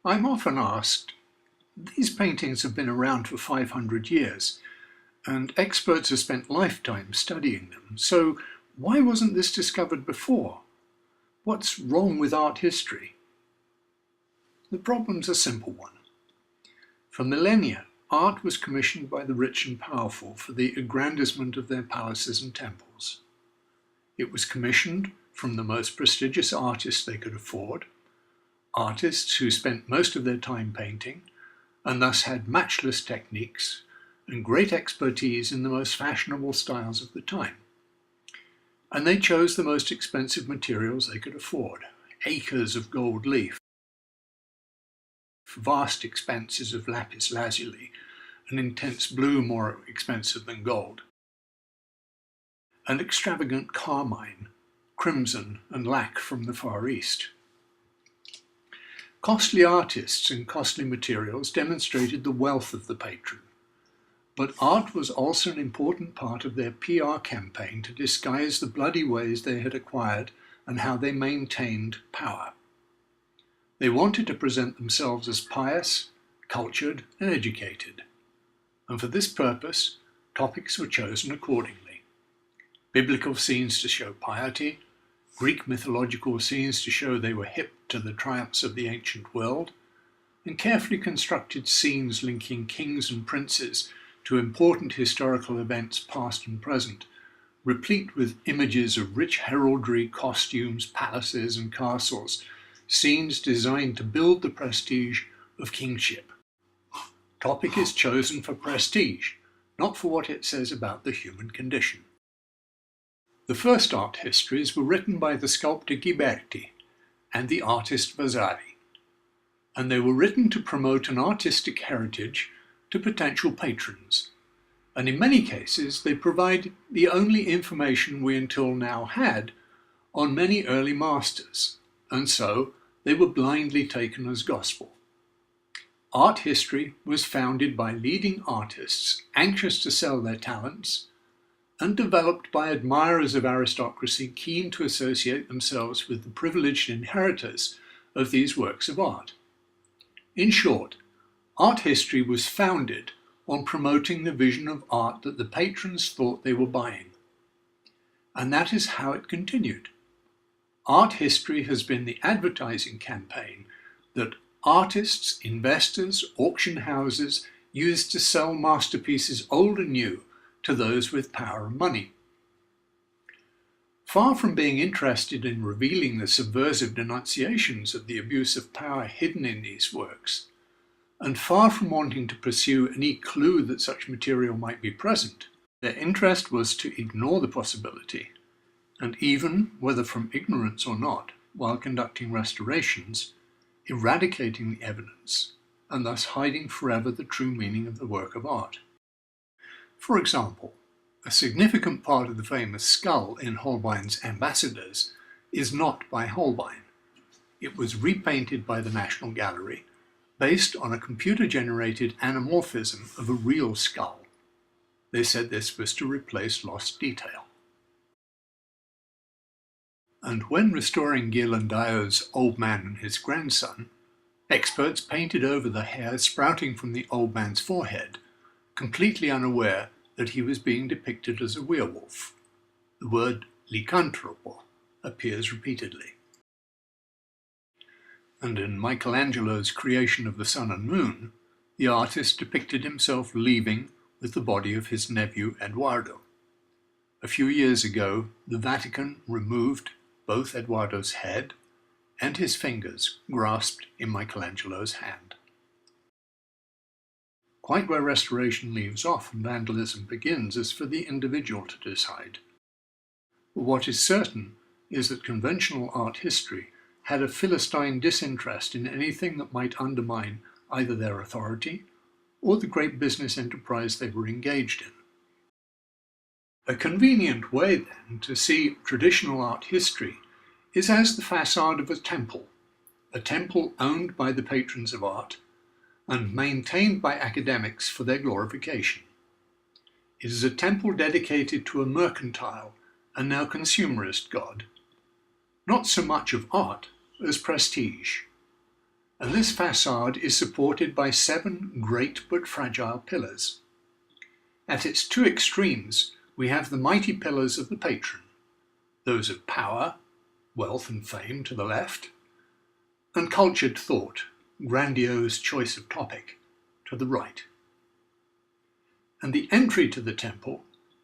I'm often asked, these paintings have been around for 500 years, and experts have spent lifetimes studying them, so why wasn't this discovered before? What's wrong with art history? The problem's a simple one. For millennia, art was commissioned by the rich and powerful for the aggrandizement of their palaces and temples. It was commissioned from the most prestigious artists they could afford, artists who spent most of their time painting, and thus had matchless techniques and great expertise in the most fashionable styles of the time. And they chose the most expensive materials they could afford, acres of gold leaf, vast expanses of lapis lazuli, an intense blue more expensive than gold, and extravagant carmine, crimson, and lac from the Far East. Costly artists and costly materials demonstrated the wealth of the patron, but art was also an important part of their PR campaign to disguise the bloody ways they had acquired and how they maintained power. They wanted to present themselves as pious, cultured, and educated, and for this purpose, topics were chosen accordingly. Biblical scenes to show piety, Greek mythological scenes to show they were hip to the triumphs of the ancient world, and carefully constructed scenes linking kings and princes to important historical events past and present, replete with images of rich heraldry, costumes, palaces, and castles, scenes designed to build the prestige of kingship. Topic is chosen for prestige, not for what it says about the human condition. The first art histories were written by the sculptor Ghiberti and the artist Vasari, and they were written to promote an artistic heritage to potential patrons, and in many cases they provide the only information we until now had on many early masters, and so they were blindly taken as gospel. Art history was founded by leading artists anxious to sell their talents, and developed by admirers of aristocracy keen to associate themselves with the privileged inheritors of these works of art. In short, art history was founded on promoting the vision of art that the patrons thought they were buying. And that is how it continued. Art history has been the advertising campaign that artists, investors, auction houses used to sell masterpieces old and new to those with power and money. Far from being interested in revealing the subversive denunciations of the abuse of power hidden in these works, and far from wanting to pursue any clue that such material might be present, their interest was to ignore the possibility, and even, whether from ignorance or not, while conducting restorations, eradicating the evidence, and thus hiding forever the true meaning of the work of art. For example, a significant part of the famous skull in Holbein's Ambassadors is not by Holbein. It was repainted by the National Gallery based on a computer-generated anamorphism of a real skull. They said this was to replace lost detail. And when restoring Ghirlandaio's Old Man and His Grandson, experts painted over the hair sprouting from the old man's forehead, completely unaware that he was being depicted as a werewolf. The word lycanthropo appears repeatedly. And in Michelangelo's creation of the Sun and Moon, the artist depicted himself leaving with the body of his nephew Eduardo. A few years ago, the Vatican removed both Eduardo's head and his fingers grasped in Michelangelo's hand. Quite where restoration leaves off and vandalism begins is for the individual to decide. But what is certain is that conventional art history had a Philistine disinterest in anything that might undermine either their authority or the great business enterprise they were engaged in. A convenient way, then, to see traditional art history is as the facade of a temple owned by the patrons of art, and maintained by academics for their glorification. It is a temple dedicated to a mercantile and now consumerist god, not so much of art as prestige. and this facade is supported by 7 great but fragile pillars. At its 2 extremes, we have the mighty pillars of the patron, those of power, wealth and fame to the left, and cultured thought, grandiose choice of topic, to the right. And the entry to the temple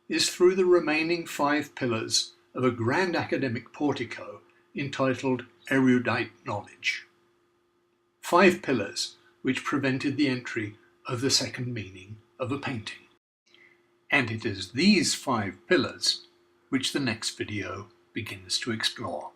is through the remaining 5 pillars of a grand academic portico entitled Erudite Knowledge. 5 pillars which prevented the entry of the second meaning of a painting. And it is these 5 pillars which the next video begins to explore.